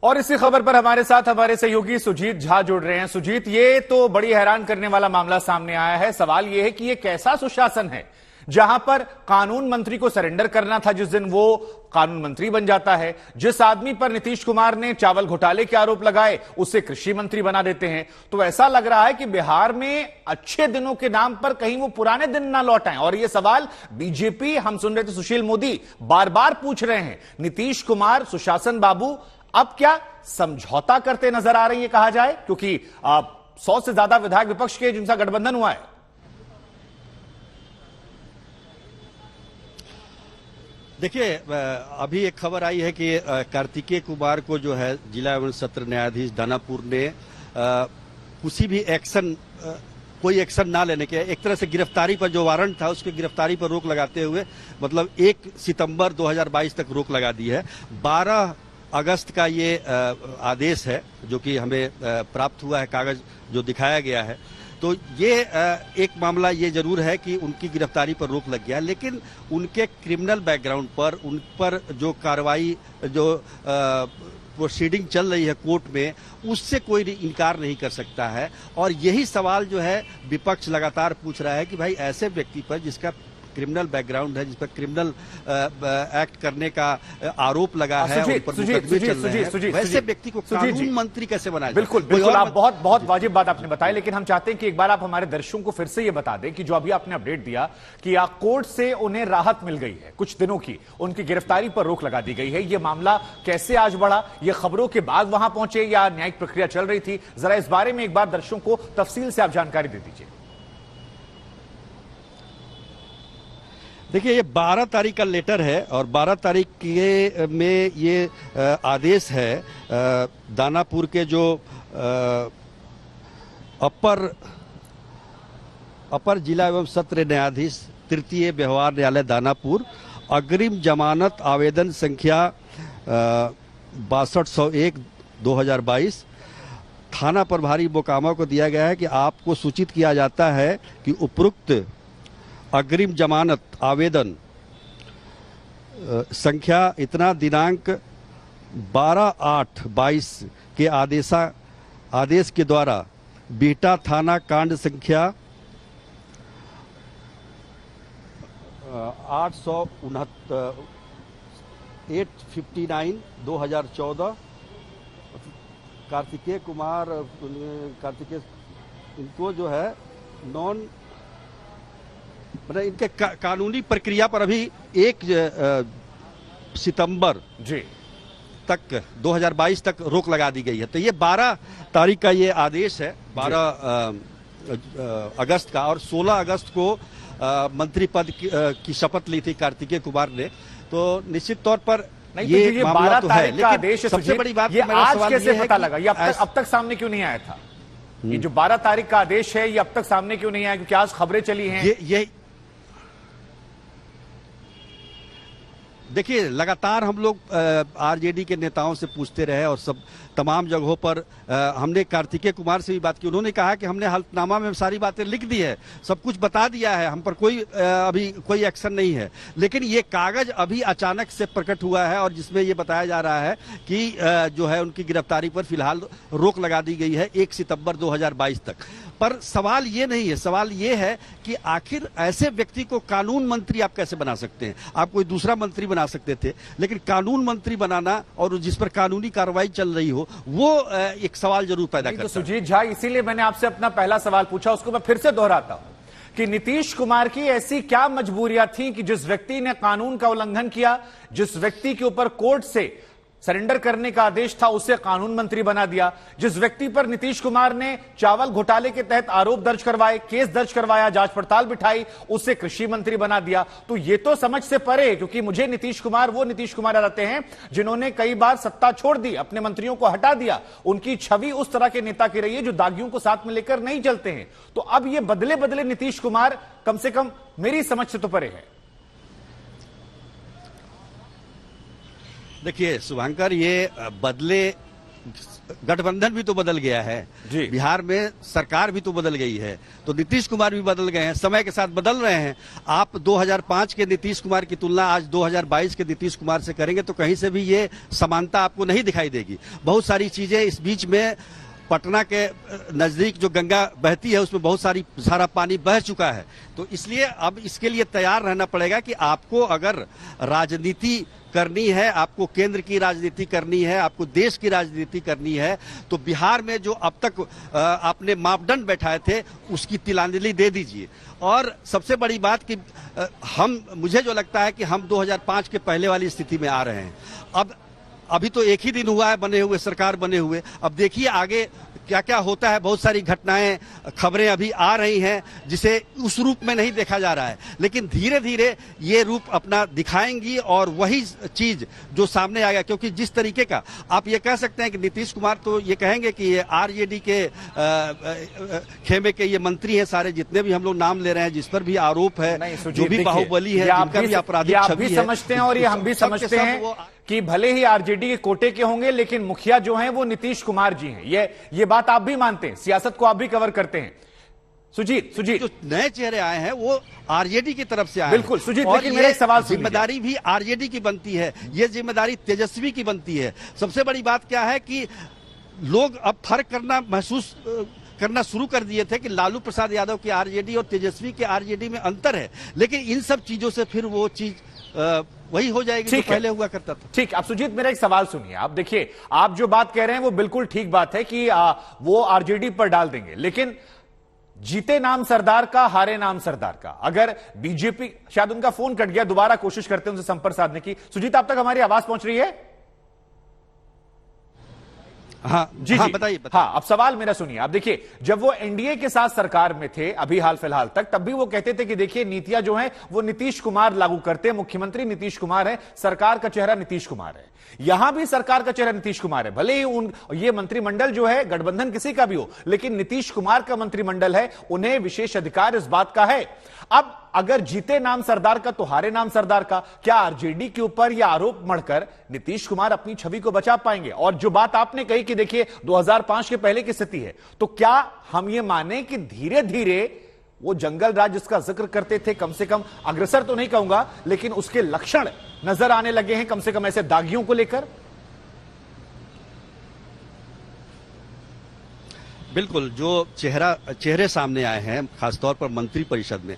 और इसी खबर पर हमारे साथ हमारे सहयोगी सुजीत झा जुड़ रहे हैं। सुजीत, ये तो बड़ी हैरान करने वाला मामला सामने आया है। सवाल यह है कि यह कैसा सुशासन है जहां पर कानून मंत्री को सरेंडर करना था जिस दिन वो कानून मंत्री बन जाता है। जिस आदमी पर नीतीश कुमार ने चावल घोटाले के आरोप लगाए उसे कृषि मंत्री बना देते हैं। तो ऐसा लग रहा है कि बिहार में अच्छे दिनों के नाम पर कहीं वो पुराने दिन ना लौट आए। और ये सवाल बीजेपी, हम सुन रहे थे सुशील मोदी बार बार पूछ रहे हैं। नीतीश कुमार, सुशासन बाबू अब क्या समझौता करते नजर आ रही है कहा जाए, क्योंकि 100 से ज्यादा विधायक विपक्ष के जिनका गठबंधन हुआ है। देखिए, अभी एक खबर आई है कि कार्तिकेय कुमार को जो है जिला एवं सत्र न्यायाधीश दानापुर ने किसी भी एक्शन, कोई एक्शन ना लेने के, एक तरह से गिरफ्तारी पर जो वारंट था उसकी गिरफ्तारी पर रोक लगाते हुए मतलब 1 सितंबर 2022 तक रोक लगा दी है। 12 अगस्त का ये आदेश है जो कि हमें प्राप्त हुआ है, कागज जो दिखाया गया है। तो ये एक मामला ये जरूर है कि उनकी गिरफ्तारी पर रोक लग गया, लेकिन उनके क्रिमिनल बैकग्राउंड पर, उन पर जो कार्रवाई, जो प्रोसीडिंग चल रही है कोर्ट में, उससे कोई इनकार नहीं कर सकता है। और यही सवाल जो है विपक्ष लगातार पूछ रहा है कि भाई ऐसे व्यक्ति पर जिसका क्रिमिनल बैकग्राउंड है, जिस पर क्रिमिनल एक्ट करने का आरोप लगा है, वैसे व्यक्ति को कानून मंत्री कैसे बनाया? बिल्कुल बिल्कुल, आप बहुत वाजिब बात आपने बताई, लेकिन हम चाहते हैं कि एक बार आप हमारे दर्शकों को फिर से ये बता दें कि जो अभी आपने अपडेट दिया कि कोर्ट से उन्हें राहत मिल गई है, कुछ दिनों की उनकी गिरफ्तारी पर रोक लगा दी गई है। यह मामला कैसे आज बढ़ा? ये खबरों के बाद वहां पहुंचे या न्यायिक प्रक्रिया चल रही थी? जरा इस बारे में एक बार दर्शकों को तफसील से आप जानकारी दे दीजिए। देखिए, ये 12 तारीख का लेटर है और 12 तारीख के में ये आदेश है दानापुर के जो अपर जिला एवं सत्र न्यायाधीश तृतीय व्यवहार न्यायालय दानापुर, अग्रिम जमानत आवेदन संख्या 6201/2022 थाना प्रभारी मोकामा को दिया गया है कि आपको सूचित किया जाता है कि उपरोक्त अग्रिम जमानत आवेदन संख्या इतना दिनांक 12/8/22 के आदेश के द्वारा बीटा थाना कांड संख्या 859/2014 कार्तिकेय इनको जो है नॉन मतलब इनके कानूनी प्रक्रिया पर अभी 1 सितंबर तक 2022 तक रोक लगा दी गई है। तो ये 12 तारीख का ये आदेश है, 12 अगस्त का, और 16 अगस्त को मंत्री पद की शपथ ली थी कार्तिकेय कुमार ने। तो निश्चित तौर पर ये 12 तारीख का आदेश है। सबसे बड़ी बात ये आज कैसे पता लगा? ये अब तक सामने क्यों नहीं आया था? ये जो 12 तारीख का आदेश है ये अब तक सामने क्यों नहीं आया? क्योंकि आज खबरें चली हैं। ये देखिए, लगातार हम लोग आरजेडी के नेताओं से पूछते रहे और सब तमाम जगहों पर हमने कार्तिकेय कुमार से भी बात की। उन्होंने कहा कि हमने हल्फनामा में सारी बातें लिख दी है, सब कुछ बता दिया है, हम पर अभी कोई एक्शन नहीं है। लेकिन ये कागज अभी अचानक से प्रकट हुआ है और जिसमें ये बताया जा रहा है कि जो है उनकी गिरफ्तारी पर फिलहाल रोक लगा दी गई है 1 सितंबर 2022 तक। पर सवाल ये नहीं है, सवाल ये है कि आखिर ऐसे व्यक्ति को कानून मंत्री आप कैसे बना सकते हैं? आप कोई दूसरा मंत्री बना सकते थे, लेकिन कानून मंत्री बनाना और जिस पर कानूनी कार्रवाई चल रही हो, वो एक सवाल जरूर पैदा करता है। तो सुजीत झा, इसीलिए मैंने आपसे अपना पहला सवाल पूछा, उसको मैं फिर से दोहराता हूं कि नीतीश कुमार की ऐसी क्या मजबूरियां थी कि जिस व्यक्ति ने कानून का उल्लंघन किया, जिस व्यक्ति के ऊपर कोर्ट से सरेंडर करने का आदेश था, उसे कानून मंत्री बना दिया। जिस व्यक्ति पर नीतीश कुमार ने चावल घोटाले के तहत आरोप दर्ज करवाए, केस दर्ज करवाया, जांच पड़ताल बिठाई, उसे कृषि मंत्री बना दिया। तो ये तो समझ से परे, क्योंकि मुझे नीतीश कुमार वो नीतीश कुमार आते हैं जिन्होंने कई बार सत्ता छोड़ दी, अपने मंत्रियों को हटा दिया। उनकी छवि उस तरह के नेता की रही है जो दागियों को साथ में लेकर नहीं चलते हैं। तो अब ये बदले बदले नीतीश कुमार कम से कम मेरी समझ से तो परे है। देखिए शुभांकर, ये बदले गठबंधन भी तो बदल गया है, जी। बिहार में सरकार भी तो बदल गई है, तो नीतीश कुमार भी बदल गए हैं, समय के साथ बदल रहे हैं। आप 2005 के नीतीश कुमार की तुलना आज 2022 के नीतीश कुमार से करेंगे तो कहीं से भी ये समानता आपको नहीं दिखाई देगी। बहुत सारी चीजें इस बीच में, पटना के नजदीक जो गंगा बहती है उसमें बहुत सारा पानी बह चुका है, तो इसलिए अब इसके लिए तैयार रहना पड़ेगा कि आपको अगर राजनीति करनी है, आपको केंद्र की राजनीति करनी है, आपको देश की राजनीति करनी है, तो बिहार में जो अब तक आपने मापदंड बैठाए थे उसकी तिलांजलि दे दीजिए। और सबसे बड़ी बात कि मुझे जो लगता है कि हम 2005 के पहले वाली स्थिति में आ रहे हैं। अभी तो एक ही दिन हुआ है बने हुए, सरकार बने हुए, अब देखिए आगे क्या क्या होता है। बहुत सारी घटनाएं, खबरें अभी आ रही हैं जिसे उस रूप में नहीं देखा जा रहा है, लेकिन धीरे धीरे ये रूप अपना दिखाएंगी और वही चीज जो सामने आएगा, क्योंकि जिस तरीके का आप ये कह सकते हैं कि नीतीश कुमार तो ये कहेंगे कि ये आरजेडी के खेमे के ये मंत्री हैं सारे, जितने भी हम लोग नाम ले रहे हैं, जिस पर भी आरोप है, जो भी बाहुबली है, जिनका भी आपराधिक छवि है, समझते हैं और ये हम भी समझते हैं कि भले ही आरजेडी के कोटे के होंगे लेकिन मुखिया जो हैं वो नीतीश कुमार जी हैं। ये बात आप भी मानते हैं, सियासत को आप भी कवर करते हैं। सुजीत जो नए चेहरे आए हैं वो आरजेडी की तरफ से आए बिल्कुल हैं। सुजीत, लेकिन मेरा एक सवाल, जिम्मेदारी भी आरजेडी की बनती है, ये जिम्मेदारी तेजस्वी की बनती है। सबसे बड़ी बात क्या है कि लोग अब फर्क महसूस करना शुरू कर दिए थे कि लालू प्रसाद यादव की आरजेडी और तेजस्वी के आरजेडी में अंतर है, लेकिन इन सब चीजों से फिर वो चीज वही हो जाएगी जो पहले हुआ करता था। ठीक। अब सुजीत मेरा एक सवाल सुनिए, आप देखिए, आप जो बात कह रहे हैं वो बिल्कुल ठीक बात है कि वो आरजेडी पर डाल देंगे, लेकिन जीते नाम सरदार का, हारे नाम सरदार का। अगर बीजेपी, शायद उनका फोन कट गया, दोबारा कोशिश करते हैं उनसे संपर्क साधने की। सुजीत, आप तक हमारी आवाज पहुंच रही है? हाँ जी, हाँ, बताइए। हाँ, अब सवाल मेरा सुनिए। आप देखिए, जब वो एनडीए के साथ सरकार में थे अभी हाल फिलहाल तक, तब भी वो कहते थे कि देखिए नीतियां जो हैं वो नीतीश कुमार लागू करते हैं, मुख्यमंत्री नीतीश कुमार है, सरकार का चेहरा नीतीश कुमार है। यहां भी सरकार का चेहरा नीतीश कुमार है, भले ही ये मंत्रिमंडल जो है गठबंधन किसी का भी हो, लेकिन नीतीश कुमार का मंत्रिमंडल है, उन्हें विशेष अधिकार इस बात का है। अब अगर जीते नाम सरदार का तो हारे नाम सरदार का, क्या आरजेडी के ऊपर यह आरोप मढ़कर नीतीश कुमार अपनी छवि को बचा पाएंगे? और जो बात आपने कही कि देखिए 2005 के पहले की स्थिति है, तो क्या हम ये माने कि धीरे धीरे वो जंगल राज जिसका जिक्र करते थे, कम से कम अग्रसर तो नहीं कहूंगा, लेकिन उसके लक्षण नजर आने लगे हैं, कम से कम ऐसे दागियों को लेकर? बिल्कुल, जो चेहरे सामने आए हैं, खासतौर पर मंत्री परिषद में,